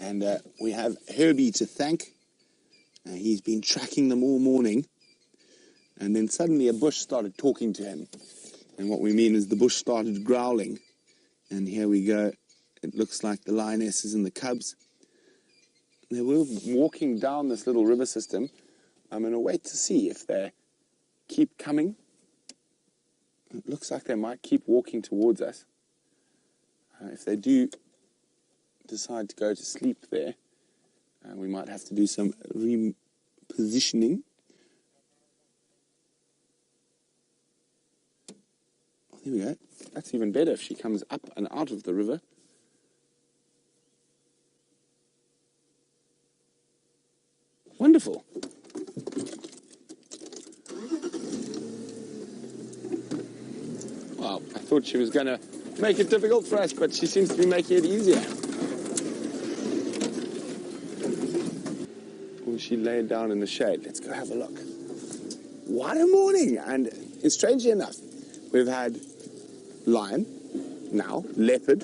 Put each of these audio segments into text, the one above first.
And we have Herbie to thank. He's been tracking them all morning. And then suddenly a bush started talking to him. And what we mean is the bush started growling. And here we go. It looks like the lionesses and the cubs. They were walking down this little river system. I'm going to wait to see if they keep coming. It looks like they might keep walking towards us. If they do decide to go to sleep there, we might have to do some repositioning. Oh, there we go. That's even better if she comes up and out of the river. Wonderful. Well, I thought she was going to make it difficult for us, but she seems to be making it easier. Well, she laid down in the shade. Let's go have a look. What a morning! And strangely enough, we've had lion, now leopard,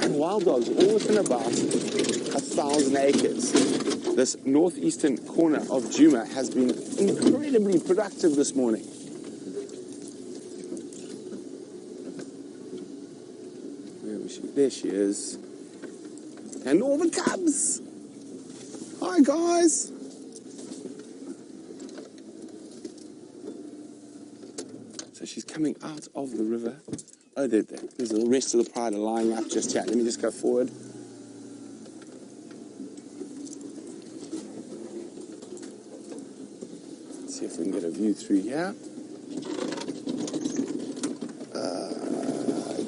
and wild dogs all within about 1,000 acres. This northeastern corner of Djuma has been incredibly productive this morning. There she is. And all the cubs. Hi, guys. So she's coming out of the river. Oh, there's the rest of the pride are lying up just here. Let me just go forward. Let's see if we can get a view through here.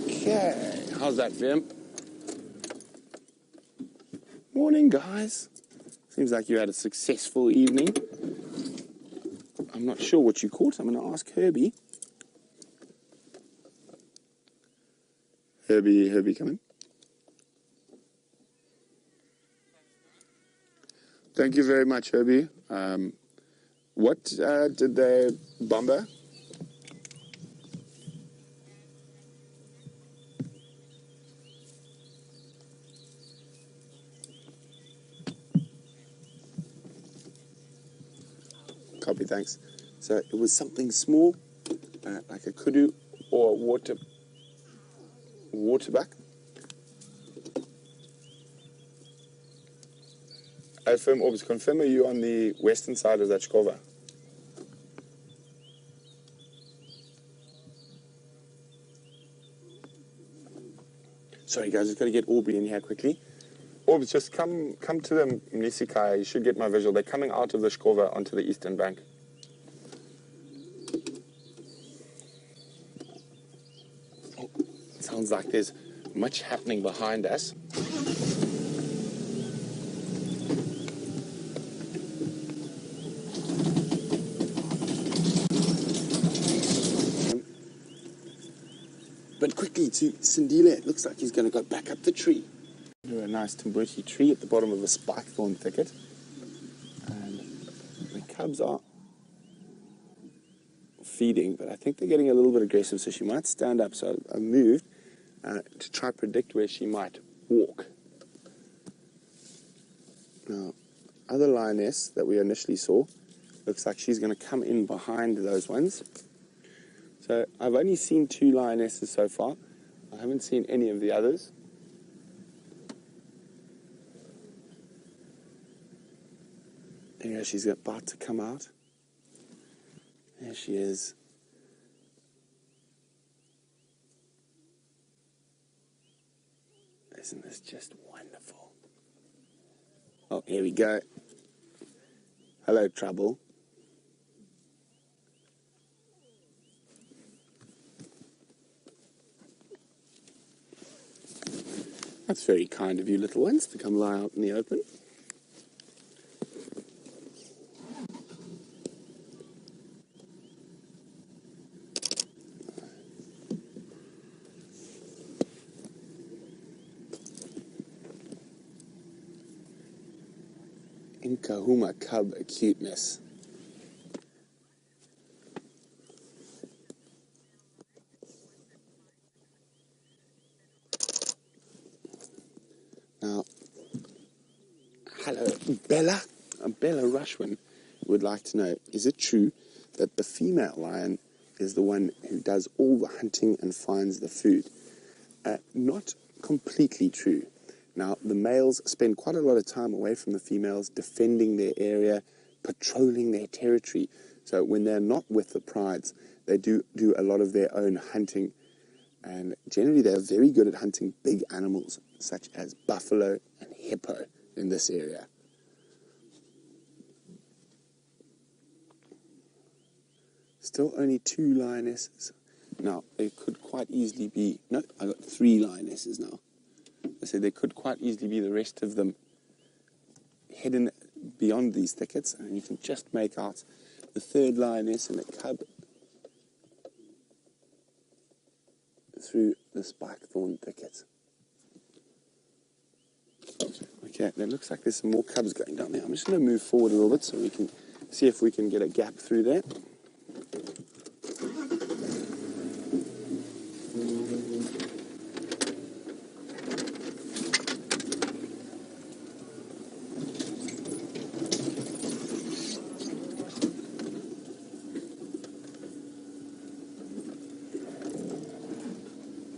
Okay. How's that, Vim? Morning, guys. Seems like you had a successful evening. I'm not sure what you caught. I'm going to ask Herbie. Herbie coming. Thank you very much, Herbie. What did they bomber? Copy, thanks. So it was something small, like a kudu or waterbuck. Firm Orbs, confirm, are you on the western side of that Shkova? Sorry guys, just got to get Aubrey in here quickly. Orbs, just come to the Mnisikai. You should get my visual. They're coming out of the Shkova onto the eastern bank. Oh, sounds like there's much happening behind us. But quickly to Sindile, it looks like he's going to go back up the tree. A nice Timbuti tree at the bottom of a spike thorn thicket. And the cubs are feeding, but I think they're getting a little bit aggressive, so she might stand up. So I moved to try to predict where she might walk. Now, other lioness that we initially saw, looks like she's going to come in behind those ones. So I've only seen 2 lionesses so far. I haven't seen any of the others. There she's about to come out. There she is. Isn't this just wonderful? Oh, here we go. Hello, Trouble. That's very kind of you little ones to come lie out in the open. Nkuhuma cub acuteness. hello, Bella. Bella Rushwin would like to know, is it true that the female lion is the one who does all the hunting and finds the food? Not completely true. Now, the males spend quite a lot of time away from the females, defending their area, patrolling their territory. So when they're not with the prides, they do a lot of their own hunting. And generally, they're very good at hunting big animals, such as buffalo and hippo in this area. Still only 2 lionesses. Now, there could quite easily be... No, I got 3 lionesses now. I said there could quite easily be the rest of them hidden beyond these thickets, and you can just make out the 3rd lioness and the cub through the spike thorn thicket. Okay, that looks like there's some more cubs going down there. I'm just going to move forward a little bit so we can see if we can get a gap through there.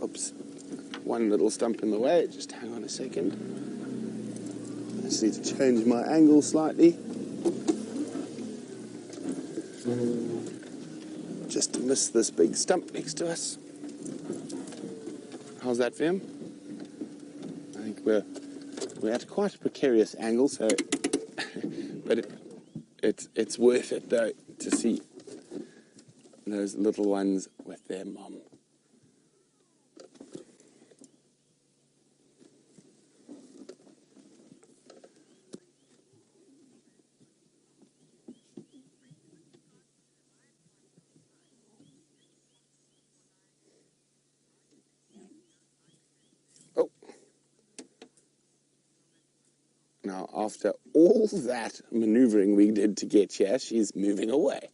Oops, one little stump in the way, just hang on a second. I just need to change my angle slightly. Just to miss this big stump next to us. How's that, Vim? I think we're at quite a precarious angle, so but it's worth it though to see those little ones with their mom. Now, after all that maneuvering we did to get here, she's moving away.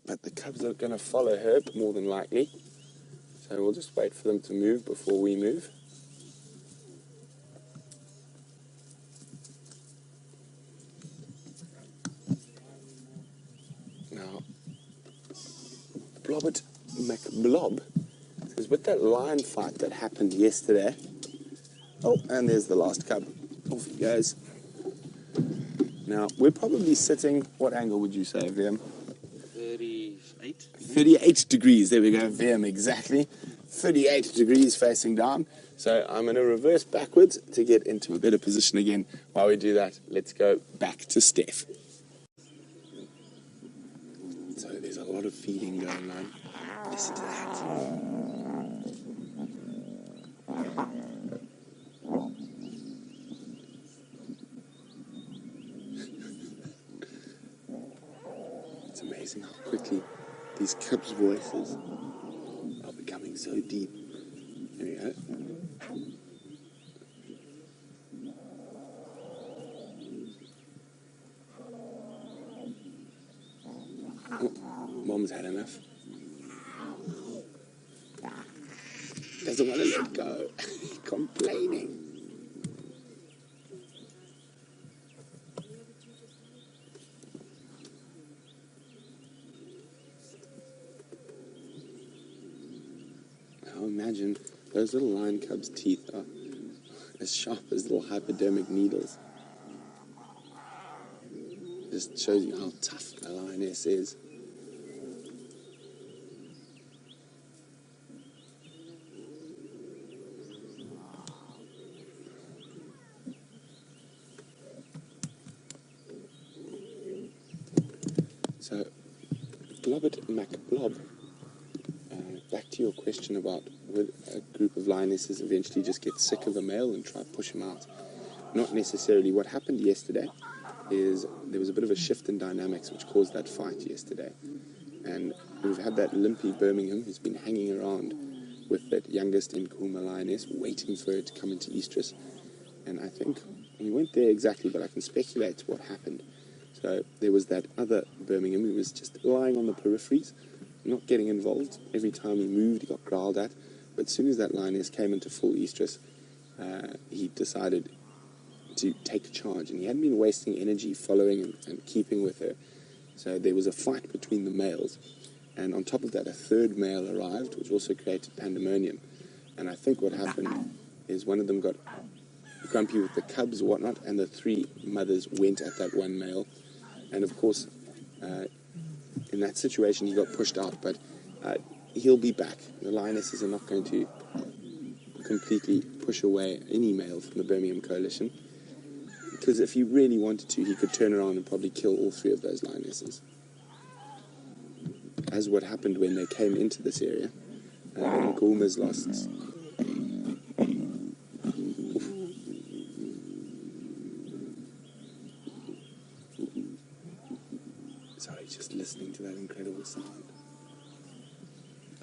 But the cubs are going to follow her, more than likely. So we'll just wait for them to move before we move. Now, Blobbert McBlob says, with that lion fight that happened yesterday... Oh, and there's the last cub. Off he goes. Now, we're probably sitting... What angle would you say, VM? 38. 38 degrees. There we go, VM, exactly. 38 degrees facing down. So I'm going to reverse backwards to get into a better position again. While we do that, let's go back to Steph. So there's a lot of feeding going on. Listen to that. It's amazing how quickly these cubs' voices are becoming so deep. There we go. Oh, Mom's had enough. Doesn't want to let go. Complaining. Now imagine those little lion cubs' teeth are as sharp as little hypodermic needles. Just shows you how tough a lioness is. So, Blobbert McBlob, back to your question about would a group of lionesses eventually just get sick of a male and try to push him out? Not necessarily. What happened yesterday is there was a bit of a shift in dynamics which caused that fight yesterday. And we've had that Limpy Birmingham who's been hanging around with that youngest Nkuhuma lioness, waiting for her to come into estrus. And I think, we weren't there exactly, but I can speculate what happened. So there was that other Birmingham who was just lying on the peripheries, not getting involved. Every time he moved, he got growled at. But as soon as that lioness came into full estrus, he decided to take charge. And he hadn't been wasting energy following and keeping with her. So there was a fight between the males. And on top of that, a third male arrived, which also created pandemonium. And I think what happened is one of them got grumpy with the cubs or whatnot, and the three mothers went at that one male. And of course, in that situation, he got pushed out, but he'll be back. The lionesses are not going to completely push away any male from the Birmingham Coalition, because if he really wanted to, he could turn around and probably kill all three of those lionesses. As what happened when they came into this area, Nkuhuma's lost. Sorry, just listening to that incredible sound.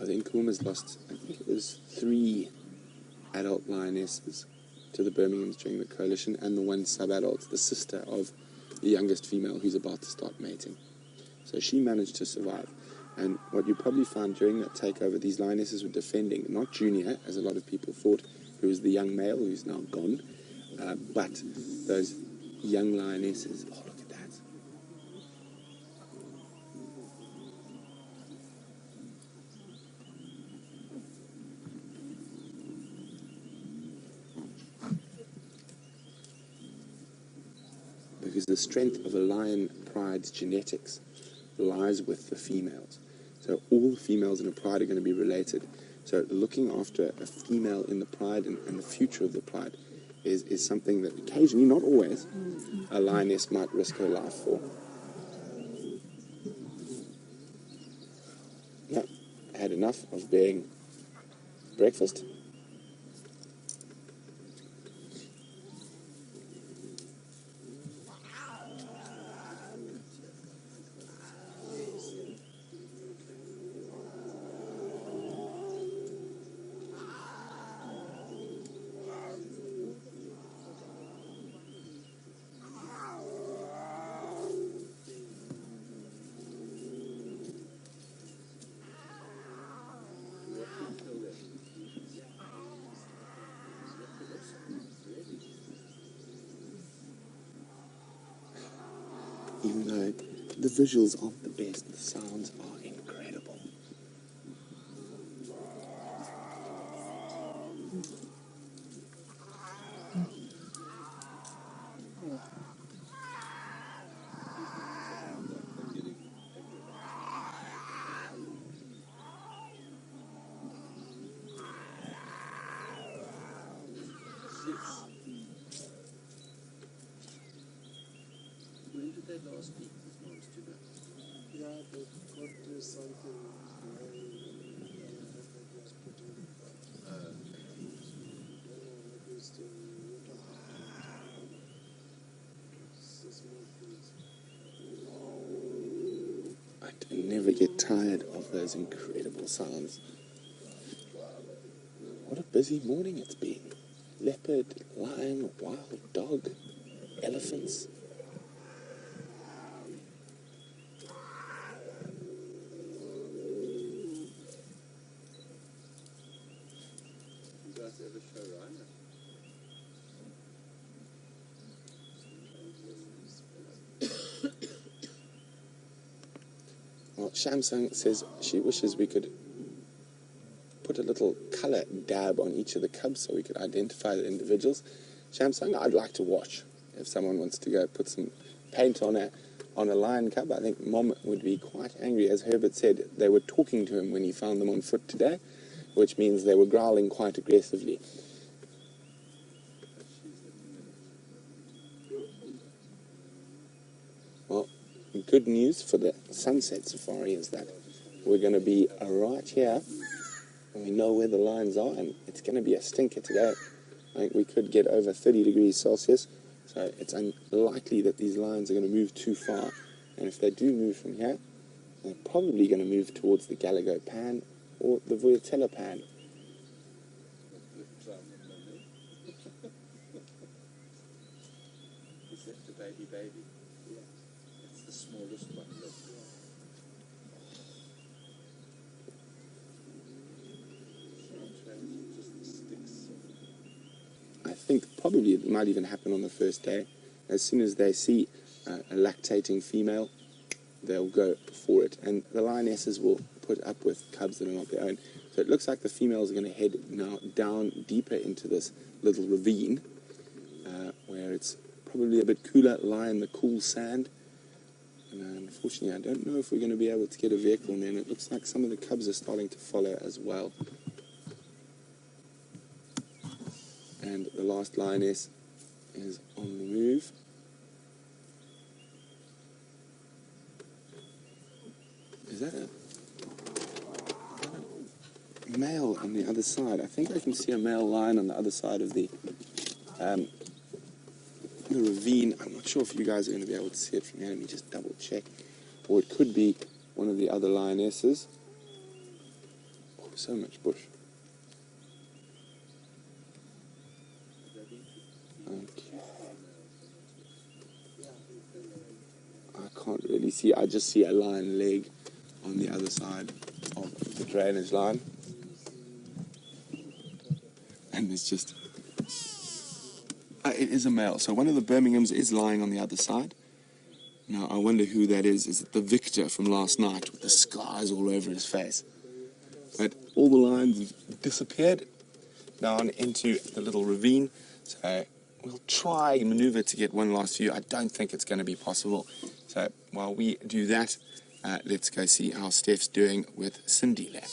I think Nkuhuma's lost, I think it was 3 adult lionesses to the Birminghams during the coalition, and the one sub-adult, the sister of the youngest female who's about to start mating. So she managed to survive. And what you probably found during that takeover, these lionesses were defending, not Junior, as a lot of people thought, who was the young male who's now gone, but those young lionesses. Oh, look at that. Because the strength of a lion pride's genetics lies with the females. So all the females in a pride are going to be related. So looking after a female in the pride and the future of the pride is something that occasionally, not always, a lioness might risk her life for. No, I had enough of being breakfast. Even though the visuals aren't the best, the sounds are incredible. When did they last eat this monster too much? Yeah, they got something behind was put in. I never get tired of those incredible sounds. What a busy morning it's been. Leopard, lion, wild dog, elephants. You guys ever show Rhino? Well, Shamsung says she wishes we could put a little colour dab on each of the cubs so we could identify the individuals. Shamsung, I'd like to watch. If someone wants to go put some paint on a lion cub, I think Mom would be quite angry. As Herbert said, they were talking to him when he found them on foot today, which means they were growling quite aggressively. Well, good news for the sunset safari is that we're going to be right here, and we know where the lions are, and it's going to be a stinker today. I think we could get over 30 degrees Celsius, so it's unlikely that these lions are going to move too far. And if they do move from here, they're probably going to move towards the Gallagher Pan or the Vuyatela Pan. Is that the baby? Yeah. It's the smallest one. Look. think probably it might even happen on the first day. As soon as they see a lactating female, they'll go for it. And the lionesses will put up with cubs that are not their own. So it looks like the females are going to head now down deeper into this little ravine, where it's probably a bit cooler, lie in the cool sand. And unfortunately, I don't know if we're going to be able to get a vehicle in there. And it looks like some of the cubs are starting to follow as well. And the last lioness is on the move. Is that a male on the other side? I think I can see a male lion on the other side of the ravine. I'm not sure if you guys are going to be able to see it from here. Let me just double check. Or it could be one of the other lionesses. Oh, so much bush. Okay. I can't really see. I just see a lion leg on the other side of the drainage line. And it's just... it is a male. So one of the Birminghams is lying on the other side. Now, I wonder who that is. Is it the Victor from last night with the scars all over his face? But all the lions have disappeared down into the little ravine. So we'll try and maneuver to get one last view. I don't think it's going to be possible. So while we do that, let's go see how Steph's doing with Cindy there.